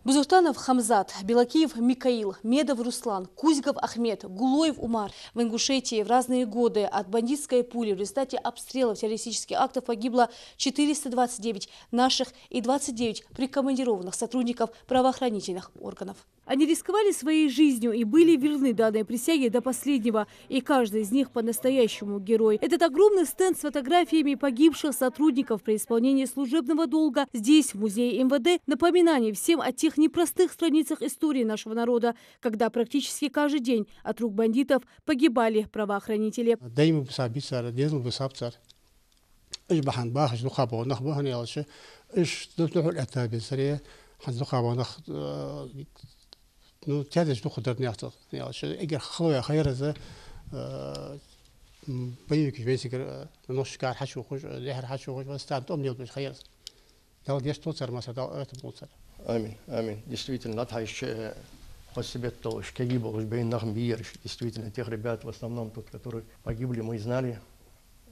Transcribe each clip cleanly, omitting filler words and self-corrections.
Бузухтанов Хамзат, Белакиев Микаил, Медов Руслан, Кузьков Ахмед, Гулоев Умар. В Ингушетии в разные годы от бандитской пули в результате обстрелов террористических актов погибло 429 наших и 29 прикомандированных сотрудников правоохранительных органов. Они рисковали своей жизнью и были верны данной присяге до последнего. И каждый из них по-настоящему герой. Этот огромный стенд с фотографиями погибших сотрудников при исполнении служебного долга здесь, в музее МВД, напоминание всем о тех непростых страницах истории нашего народа, когда практически каждый день от рук бандитов погибали правоохранители. Ну, тядеш духу дернятел, игр хлоя хайрза, боевик весикер, ножкар хачу хуш, лехер хачу хуш, стан том не хайрз. Дал деш тот сармаса, дал это мусор. Аминь, аминь. Действительно, натайш по себе то, что гибо уж бей нахм бир, действительно тех ребят в основном тут, которые погибли, мы знали.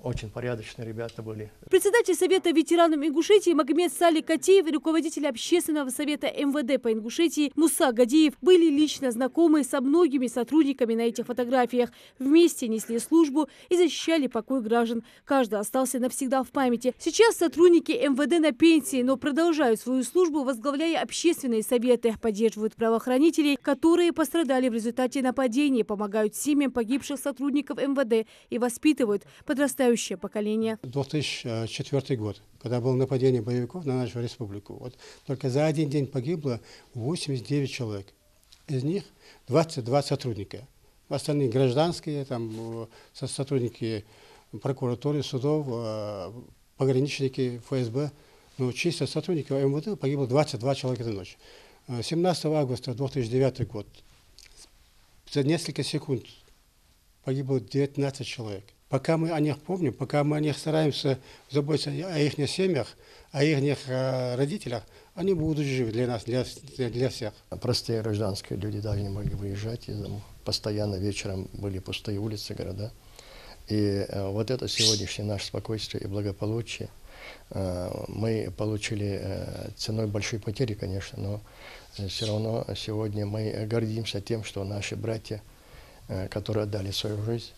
Очень порядочные ребята были. Председатель Совета ветеранов Ингушетии Магомед Сали Катеев и руководитель Общественного совета МВД по Ингушетии Муса Гадиев были лично знакомы со многими сотрудниками на этих фотографиях. Вместе несли службу и защищали покой граждан. Каждый остался навсегда в памяти. Сейчас сотрудники МВД на пенсии, но продолжают свою службу, возглавляя общественные советы, поддерживают правоохранителей, которые пострадали в результате нападений, помогают семьям погибших сотрудников МВД и воспитывают подрастающее поколение. 2004 год, когда было нападение боевиков на нашу республику. Вот только за один день погибло 89 человек. Из них 22 сотрудника. Остальные гражданские, там, сотрудники прокуратуры, судов, пограничники, ФСБ. Но чисто сотрудников МВД погибло 22 человека за ночь. 17 августа 2009 год за несколько секунд погибло 19 человек. Пока мы о них помним, пока мы о них стараемся заботиться о их семьях, о их родителях, они будут живы для нас, для всех. Простые гражданские люди даже не могли выезжать из дома. Постоянно вечером были пустые улицы, города. И вот это сегодняшнее наше спокойствие и благополучие мы получили ценой большой потери, конечно, но все равно сегодня мы гордимся тем, что наши братья, которые отдали свою жизнь,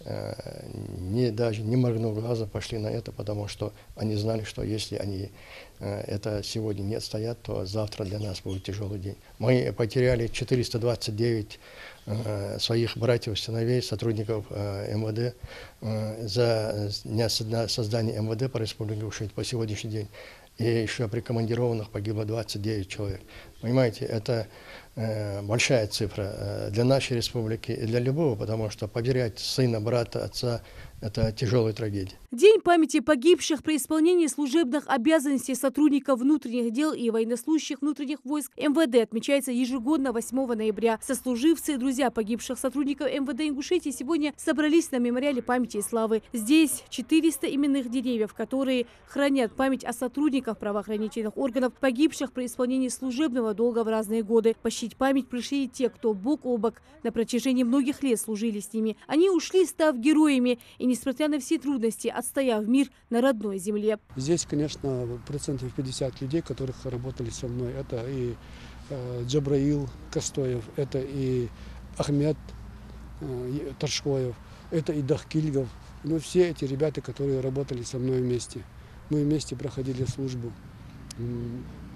даже не моргнув глаза, пошли на это, потому что они знали, что если они это сегодня не отстоят, то завтра для нас будет тяжелый день. Мы потеряли 429 своих братьев, сыновей, сотрудников МВД за создание МВД по Республике Ингушетия по сегодняшний день. И еще прикомандированных погибло 29 человек. Понимаете, это большая цифра для нашей республики и для любого, потому что потерять сына, брата, отца – это тяжелая трагедия. День памяти погибших при исполнении служебных обязанностей сотрудников внутренних дел и военнослужащих внутренних войск МВД отмечается ежегодно 8 ноября. Сослуживцы и друзья погибших сотрудников МВД Ингушетии сегодня собрались на мемориале памяти и славы. Здесь 400 именных деревьев, которые хранят память о сотрудниках правоохранительных органов, погибших при исполнении служебного долга в разные годы. Почтить память пришли и те, кто бок о бок на протяжении многих лет служили с ними. Они ушли, став героями, и несмотря на все трудности, отстояв мир на родной земле. Здесь, конечно, процентов 50 людей, которых работали со мной. Это и Джабраил Костоев, это и Ахмед Таршкоев, это и Дахкильгов. Ну, все эти ребята, которые работали со мной вместе. Мы вместе проходили службу.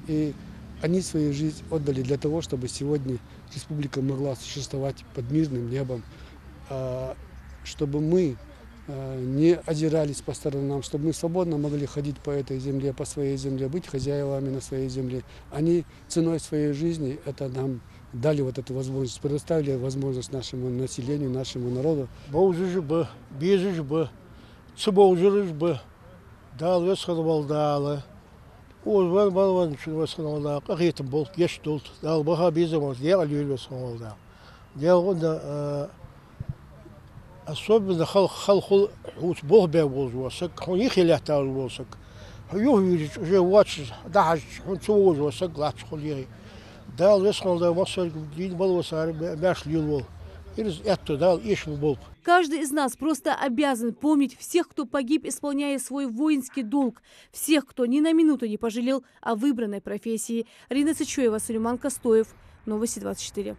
И они свою жизнь отдали для того, чтобы сегодня республика могла существовать под мирным небом, чтобы мы не озирались по сторонам, чтобы мы свободно могли ходить по этой земле, по своей земле, быть хозяевами на своей земле. Они ценой своей жизни это нам дали вот эту возможность, предоставили возможность нашему населению, нашему народу. Особенно халхул бог беволжвасак, он их леталвасак. Юрич уже watch дахаш он цуожвасак лач холири. Дал весхал да масал дин балвасар баш лилвол. Это дал ишм бол. Каждый из нас просто обязан помнить всех, кто погиб, исполняя свой воинский долг, всех, кто ни на минуту не пожалел о выбранной профессии. Рина Цычуева, Сулейман Костоев. Новости 24.